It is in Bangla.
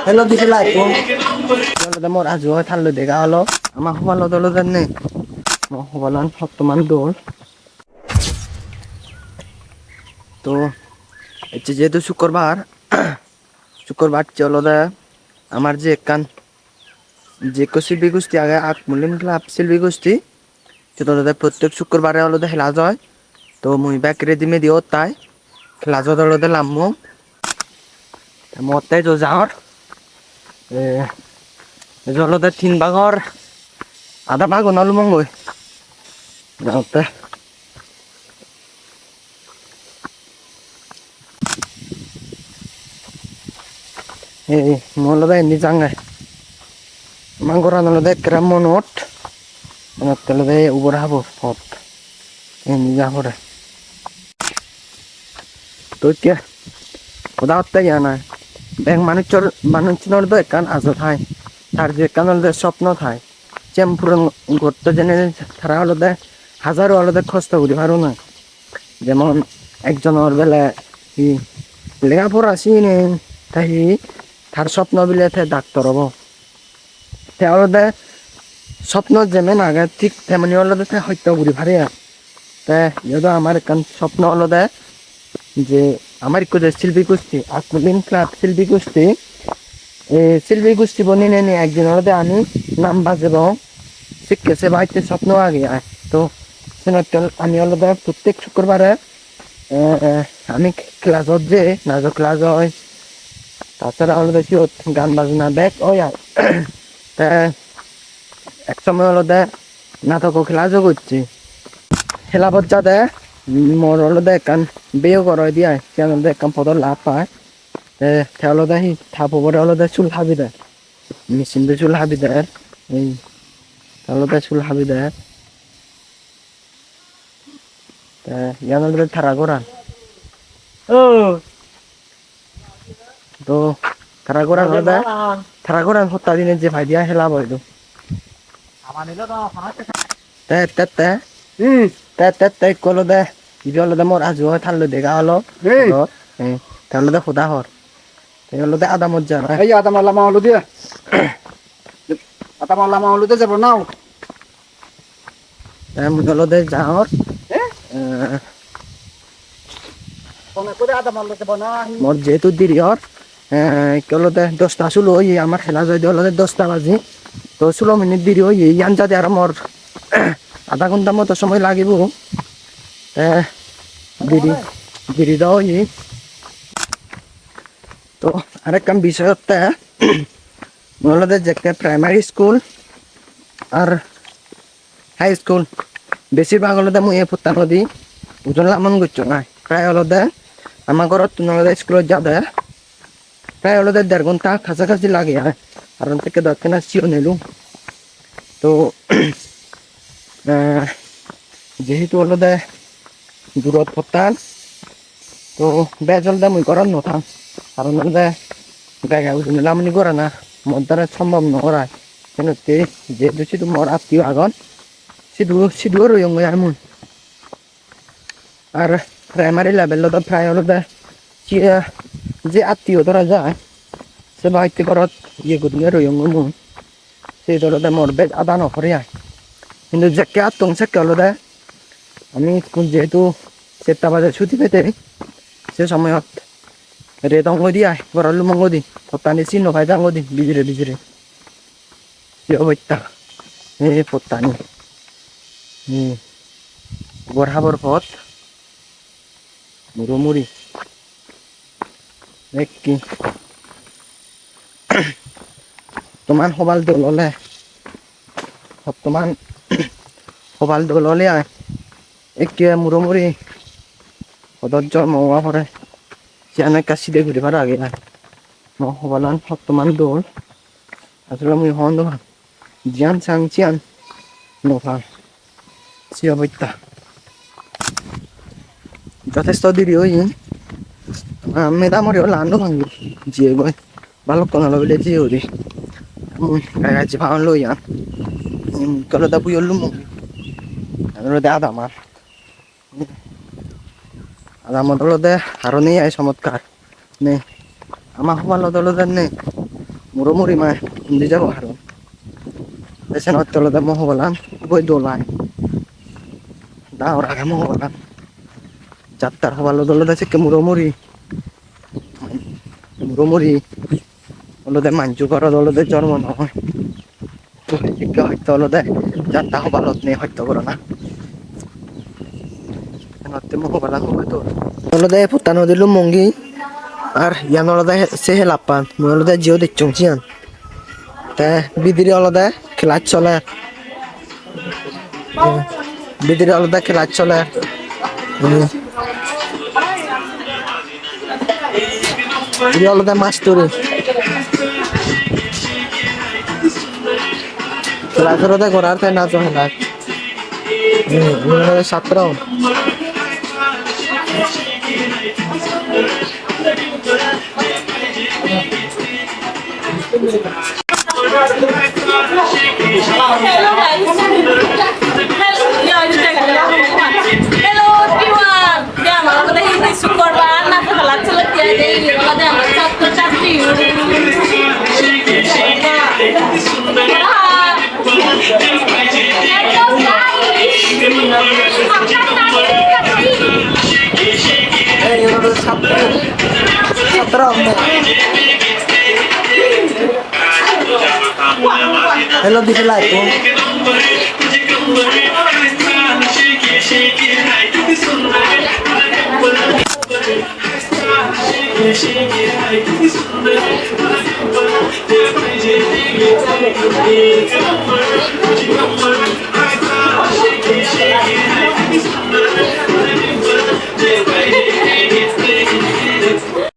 Hello di sila ko. Hello da mor ajo thallo dega holo. Ama hobalo dolo janne. Mo hobalan বর্তমান দোল। তো যেহেতু শুক্রবার চলো দা আমার যে কান যে শিল্পী গোষ্ঠী আগে আকমুলিন ক্লাব শিল্পী গোষ্ঠী সেটা প্রত্যেক শুক্রবারে হলো খেলা যায়। তো মুই ব্যাক রেডিমে দিও তাই খেলা যায় হলো লামু মতে তো যাওয়ার হলো 3 ভাগর আধা ভাগ নলু মঙ্গই যাওতে এই মলদা এমনি জাঙ্গায় মাঙ্গরা নলদা ক্রাম মনোট আমার তেলদে উপর হাবো হপ এমনি যাবরে তো কে ওদা হতে জানা ব্যাং মানুষের তো একান আজো থাই তার যে একান হলদে স্বপ্ন থাই চেম্পুরন গড়তে জেনে তারা হলদে হাজারো হলদে কষ্ট করি পারো না যেমন একজনের বেলা লেখাপড়া চিনি তাই তার স্বপ্ন বিলে ডাক্তার হব তে হলদে স্বপ্ন যেমন আগে ঠিক তেমনি হলদে হত্যা করি পারে তে যেহেতু আমার একান স্বপ্ন হলদে যে আমার যে শিল্পী গোষ্ঠী আকমুলিন ক্লাব শিল্পী গোষ্ঠী শিল্পী গোষ্ঠী বনি নেই একদিন হলদে আমি নাম বাজব শিখেছে বাড়িতে স্বপ্ন আগে তো আমি হলদে প্রত্যেক শুক্রবারে আমি ক্লাসত যে নাচ ক্লাস হয় তাছাড়া হলদে গান বাজনা ব্যাক ওই আর তা এক সময় হলদে নাটক ক্লাসও করছি খেলা পর্যাতে মোর হলদে কান বেও করাই দিয়া কেন কান পদর লাভ পায় হলদে সি থাপ পরে হলদে চুল হাবি দেয় মেশিন দিয়ে চুল হাবি দেয় এই হলদে চুল হাবি দেয় ইয়ান হলদে থারা করান ও তো থারা করান হলদে থারা করান হত্যা দিনে যে ভাই দিয়া খেলা বইতো তে কলো দে হলদে মোর আজু থাললো দেখা হলো তাহলে খুদা হর হলো দে আদা মজ্জা এই আদা মাল্লা মাওলো দিয়ে আদা মাল্লা মাওলো দিয়ে যাব নাও হলো দে যাওয়ার কোনে করে আদা মাল্লো যাব না মোর যেহেতু দেরি হর হলো দে 10টা শুলো ওই আমার খেলা যদি হলো 10টা বাজি তো 16 মিনিট দেরি হই ইয়ান যাতে আর মোর আধা ঘন্টা মতো সময় লাগিব দেরি দেরি দাও তো আরেক কাম বিষয় হচ্ছে হলো যে প্রাইমারি স্কুল আর হাই স্কুল বেশিরভাগ হলো মুই এই ফুটা নদী ওজন লামন করছো না প্রায় হলো আমার ঘরত নলদে স্কুলত যাবে প্রায় হলো 1.5 ঘন্টা কাছাকাছি লাগে কারণ থেকে দরকার না চিও নিলু তো যেহেতু হলো দূরত ফুটান তো বেজল দে মুই করার নথা কারণ হলো গায়ে ওজন লামনি করে না মোর দ্বারা সম্ভব নয় কেন যেহেতু শুধু মোর আত্মীয় আগন সিধুও রইং এমন আর প্রাইমারি লেভেল তো প্রায় হলো যে আত্মীয় ধরা যায় সে বাড়িতে ঘরত ইয়ে করলে রইং মন সেই ধরতে মোর বেজ আদা নকরে কিন্তু যাকে আত্মং সাকে হলো আমি যেহেতু 7টা বাজে ছুটি পেতে সে সময়ত রেত অঙ্গ দিয়ে ঘরের লুমঙ্গ দি পত্তানি চিহ্ন ভাই যাঙ্গ দি বিজিরে সে অবত্যা পত্তানি বরহাবর পথ মুড়ি কি বর্তমান সবাল দললে বর্তমান সবাল দললে একে মুড়ি সদর্য মৌয়া পরে সিয়ানে কাশি দিয়ে ঘুরে পারা আগে সবালান বর্তমান দল আসলে মুই হন দোকান জিয়ান চাং চিয়ান নফা সে অবত্যা যথেষ্ট দেরি হই মেদামরি হল আনো ভাঙ্গি জিয়ে গই ভালো কোন বলে জিয়ে হরি গাছি ভাঙন লই কলো দা বুই হলু দে আদামার হলো দে আরো নেই আয় চমৎকার নে আমার সমালো দলো দেন নে মুড়োমুড়ি মায় হিন্দি যাবো হারো বেছেন অত্যলতে মহ বলাম বই দোলায় দাওর আগে মহ বলাম চারটার হবালো দলে দেশে কে মুড়োমুড়ি মুড়োমুড়ি হলদে মাঞ্জু করা দলদে জন্ম নয় হয়তো হলদে চারটা হবালত নেই হয়তো করো না মহ বলাম হবে তো হলদে পুতানো দিলু মঙ্গি আর ইয়ান হলদে সেহে লাপান মই হলদে জিও দেখছং চিয়ান তে বিদিরি হলদে খেলা চলে বিদিরি হলদে খেলা চলে ini hলদে মাছ তুরি খেলা করতে করার তাই না তো হেলা হলদে 7 round Hello everyone. Dia malah kata ini syukur banget nak kelas celat ya deh. Kalau dia macam tercasti. ini hলদে 7 round hello দিতে লাইক Shake it,